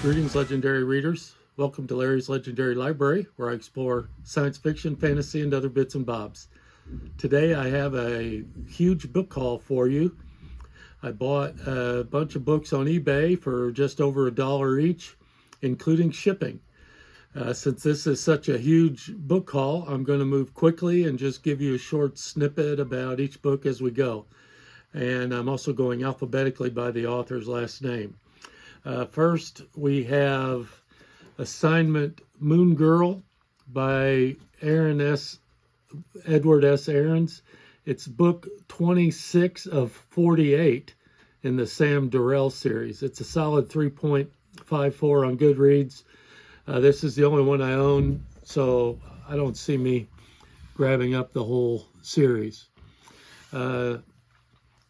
Greetings, legendary readers. Welcome to Larry's Legendary Library, where I explore science fiction, fantasy, and other bits and bobs. Today I have a huge book haul for you. I bought a bunch of books on eBay for just over $1 each, including shipping. Since this is such a huge book haul, I'm going to move quickly and just give you a short snippet about each book as we go. And I'm also going alphabetically by the author's last name. First, we have Assignment Moon Girl by Edward S. Aarons. It's book 26 of 48 in the Sam Durrell series. It's a solid 3.54 on Goodreads. This is the only one I own, so I don't see me grabbing up the whole series.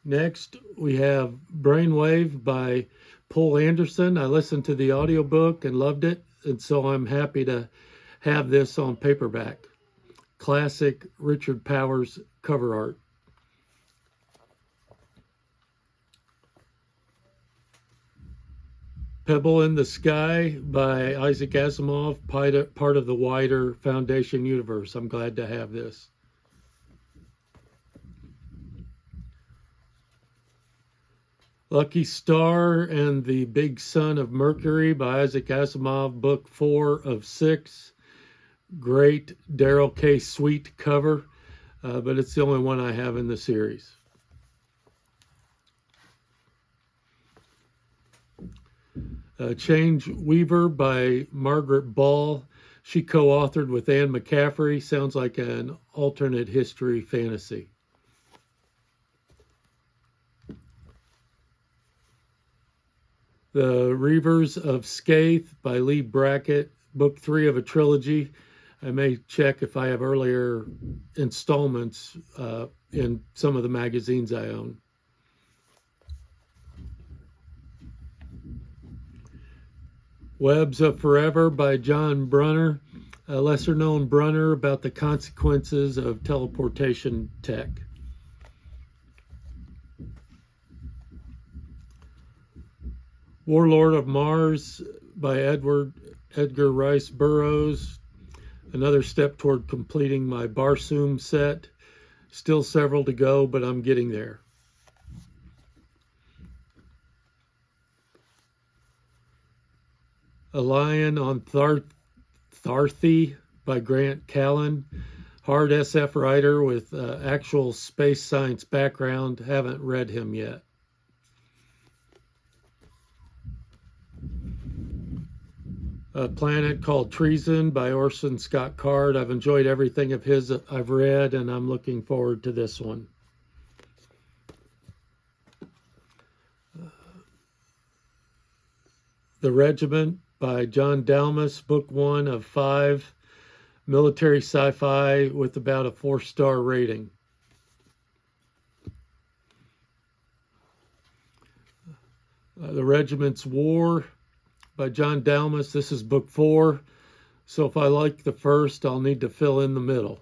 Next, we have Brainwave by Poul Anderson. I listened to the audiobook and loved it, and so I'm happy to have this on paperback. Classic Richard Powers cover art. Pebble in the Sky by Isaac Asimov, part of the wider Foundation universe. I'm glad to have this. Lucky Star and the Big Son of Mercury by Isaac Asimov, book 4 of 6. Great Daryl K. Sweet cover, but it's the only one I have in the series. Change Weaver by Margaret Ball. She co-authored with Anne McCaffrey. Sounds like an alternate history fantasy. The Reavers of Scathe by Lee Brackett, book 3 of a trilogy. I may check if I have earlier installments in some of the magazines I own. Webs of Forever by John Brunner, a lesser-known Brunner about the consequences of teleportation tech. Warlord of Mars by Edgar Rice Burroughs. Another step toward completing my Barsoom set. Still several to go, but I'm getting there. A Lion on Tharthi by Grant Callan. Hard SF writer with actual space science background. Haven't read him yet. A Planet Called Treason by Orson Scott Card. I've enjoyed everything of his I've read, and I'm looking forward to this one. The Regiment by John Dalmas, book 1 of 5. Military sci-fi with about a 4-star rating. The Regiment's War by John Dalmas. This is book 4, so if I like the first, I'll need to fill in the middle.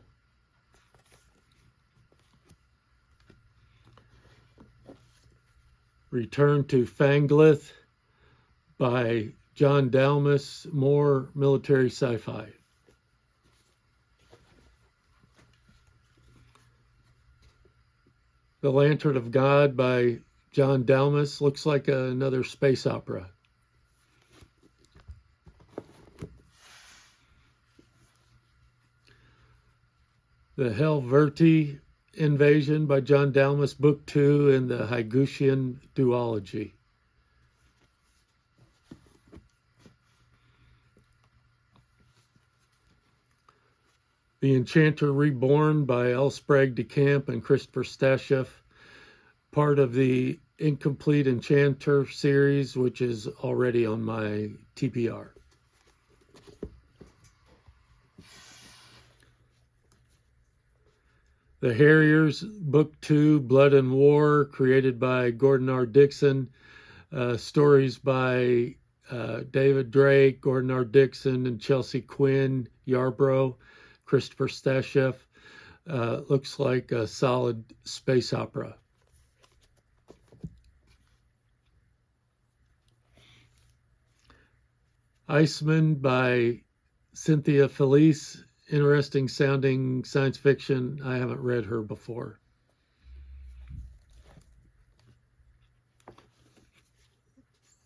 Return to Fanglith by John Dalmas, more military sci-fi. The Lantern of God by John Dalmas. Looks like another space opera. The Helverti Invasion by John Dalmas, book 2 in the Hygutian duology. The Enchanter Reborn by L. Sprague de Camp and Christopher Stasheff, part of the Incomplete Enchanter series, which is already on my TBR. The Harriers, book 2, Blood and War, created by Gordon R. Dixon. Stories by David Drake, Gordon R. Dixon, and Chelsea Quinn Yarbrough. Christopher Stasheff. Looks like a solid space opera. Iceman by Cynthia Felice. Interesting sounding science fiction. I haven't read her before.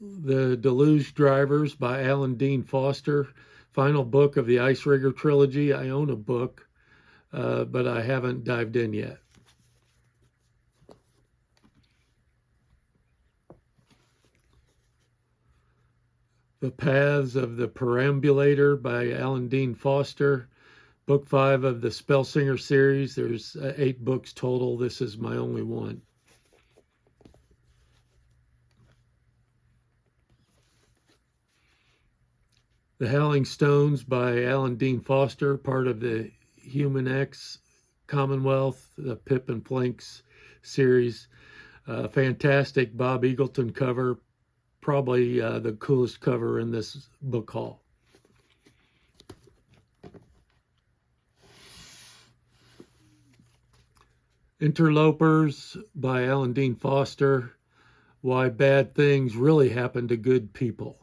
The Deluge Drivers by Alan Dean Foster. Final book of the Ice Rigger trilogy. I own a book, but I haven't dived in yet. The Paths of the Perambulator by Alan Dean Foster. Book 5 of the Spellsinger series. There's 8 books total. This is my only one. The Howling Stones by Alan Dean Foster, part of the Humanx Commonwealth, the Pip and Flinks series. Fantastic Bob Eagleton cover, probably the coolest cover in this book haul. Interlopers by Alan Dean Foster. Why bad things really happen to good people.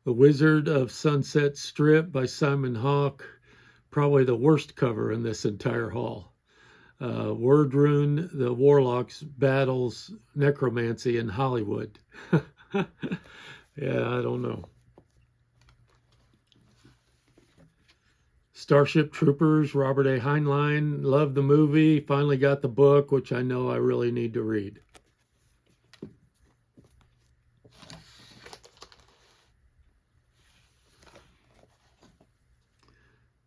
The Wizard of Sunset Strip by Simon Hawke. Probably the worst cover in this entire haul. Wordrune, the Warlocks battles necromancy in Hollywood. Yeah, I don't know. Starship Troopers, Robert A. Heinlein. Loved the movie. Finally got the book, which I know I really need to read.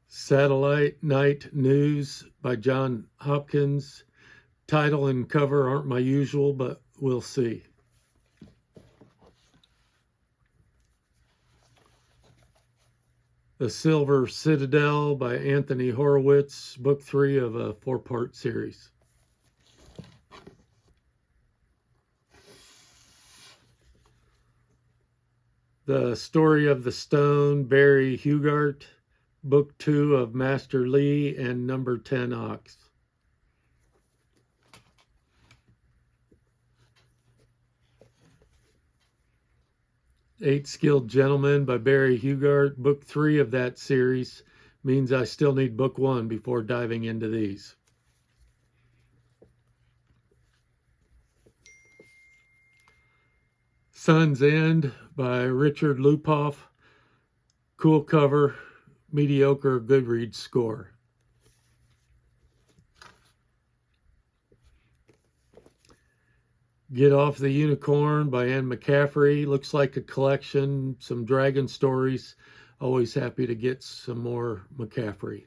Satellite Night News by John Hopkins. Title and cover aren't my usual, but we'll see. The Silver Citadel by Anthony Horowitz, book 3 of a 4-part series. The Story of the Stone, Barry Hugart, book 2 of Master Lee and number 10 Ox. Eight Skilled Gentlemen by Barry Hugart, book 3 of that series. Means I still need book 1 before diving into these. Sun's End by Richard Lupoff. Cool cover, mediocre Goodreads score. Get Off the Unicorn by Anne McCaffrey. Looks like a collection, some dragon stories. Always happy to get some more McCaffrey.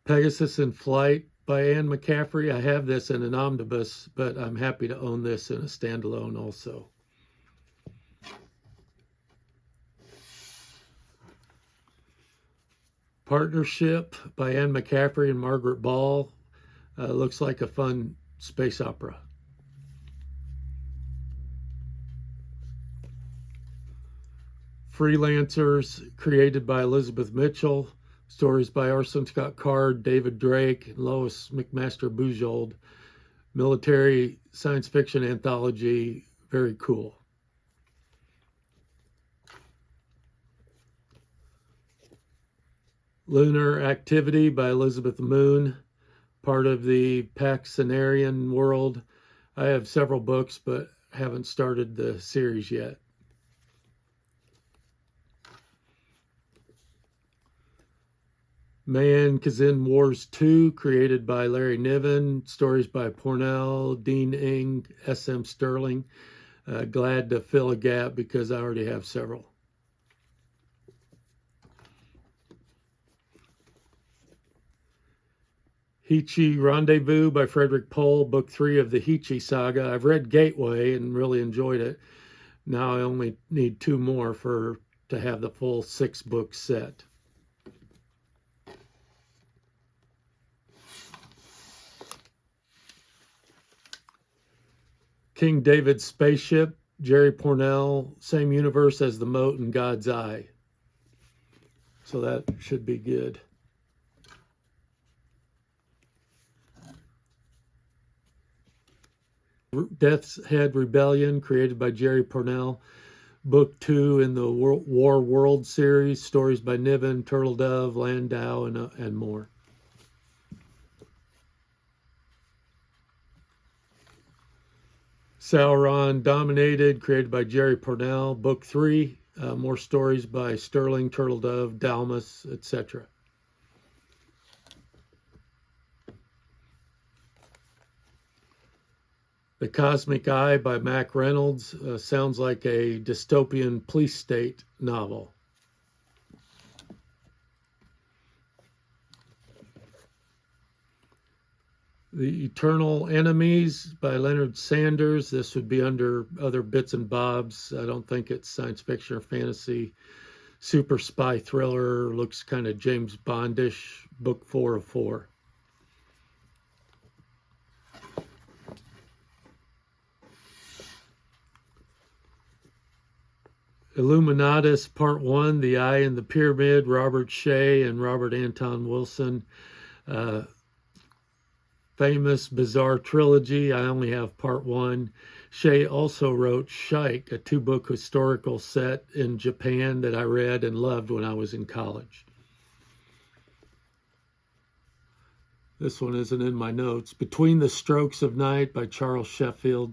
Pegasus in Flight by Anne McCaffrey. I have this in an omnibus, but I'm happy to own this in a standalone also. Partnership by Anne McCaffrey and Margaret Ball. Looks like a fun space opera. Freelancers, created by Elizabeth Mitchell. Stories by Orson Scott Card, David Drake, and Lois McMaster Bujold. Military science fiction anthology. Very cool. Lunar Activity by Elizabeth Moon, part of the Paxenarian world. I have several books, but haven't started the series yet. Man-Kzin Wars 2, created by Larry Niven. Stories by Pornell, Dean Ing, S.M. Sterling. Glad to fill a gap because I already have several. Heechee Rendezvous by Frederick Pohl, book 3 of the Heechee Saga. I've read Gateway and really enjoyed it. Now I only need 2 more to have the full 6-book set. King David's Spaceship, Jerry Pournelle, same universe as The Moat and God's Eye. So that should be good. Death's Head Rebellion, created by Jerry Pournelle. Book 2 in the War World series, stories by Niven, Turtledove, Landau, and more. Sauron Dominated, created by Jerry Pournelle. Book 3, more stories by Sterling, Turtledove, Dalmas, etc. The Cosmic Eye by Mac Reynolds sounds like a dystopian police state novel. The Eternal Enemies by Leonard Sanders. This would be under other bits and bobs. I don't think it's science fiction or fantasy. Super spy thriller. Looks kind of James Bondish. Book 4 of 4. Illuminatus Part 1, The Eye in the Pyramid, Robert Shea and Robert Anton Wilson. Famous bizarre trilogy. I only have Part 1. Shea also wrote Shike, a 2-book historical set in Japan that I read and loved when I was in college. This one isn't in my notes. Between the Strokes of Night by Charles Sheffield.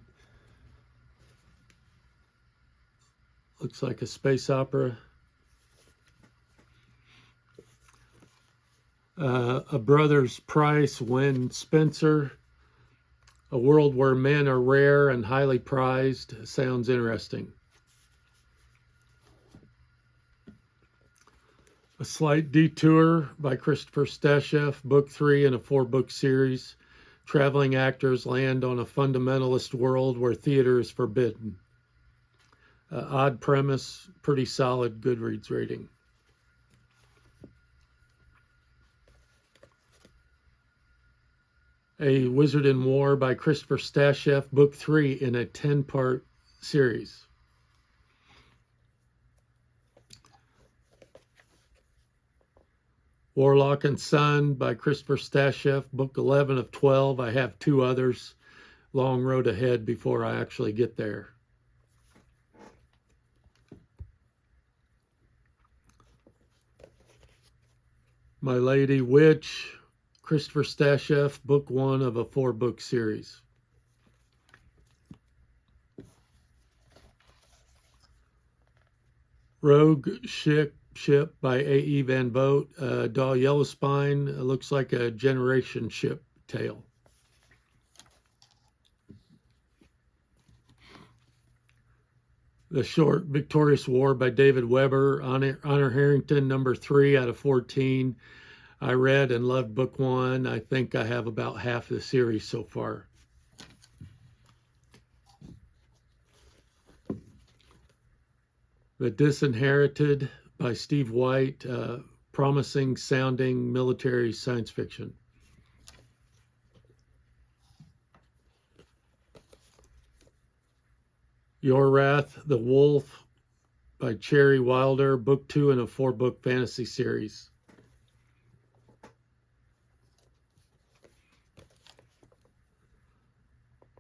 Looks like a space opera. A Brother's Price, Win Spencer. A World Where Men Are Rare and Highly Prized. Sounds interesting. A Slight Detour by Christopher Stasheff, Book 3 in a 4-book series. Traveling actors land on a fundamentalist world where theater is forbidden. Odd premise, pretty solid Goodreads rating. A Wizard in War by Christopher Stasheff, Book 3 in a 10-part series. Warlock and Son by Christopher Stasheff, Book 11 of 12. I have 2 others. Long road ahead before I actually get there. My Lady Witch, Christopher Stasheff, Book 1 of a 4-book series. Rogue Ship by A.E. Van Vogt, Dahl Yellowspine. It looks like a generation ship tale. The Short Victorious War by David Weber, Honor Harrington, number 3 out of 14. I read and loved Book 1. I think I have about half the series so far. The Disinherited by Steve White, promising sounding military science fiction. Your Wrath, the Wolf by Cherry Wilder, Book 2 in a 4-book fantasy series.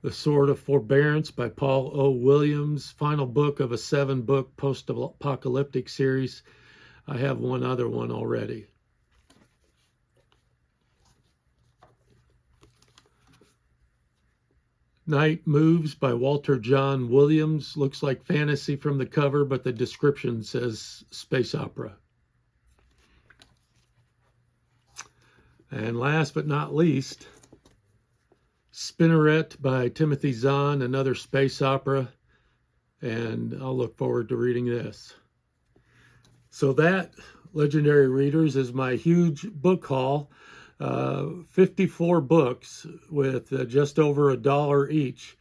The Sword of Forbearance by Paul O. Williams, final book of a 7-book post-apocalyptic series. I have one other one already. Night Moves by Walter John Williams. Looks like fantasy from the cover, but the description says space opera. And last but not least, Spinneret by Timothy Zahn, another space opera. And I'll look forward to reading this. So that, legendary readers, is my huge book haul. 54 books with just over $1 each.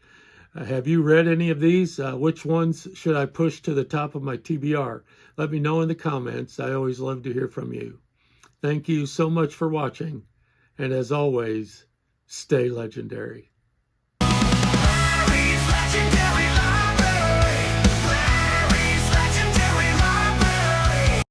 Have you read any of these? Which ones should I push to the top of my TBR? Let me know in the comments. I always love to hear from you. Thank you so much for watching. And as always, stay legendary. Legendary.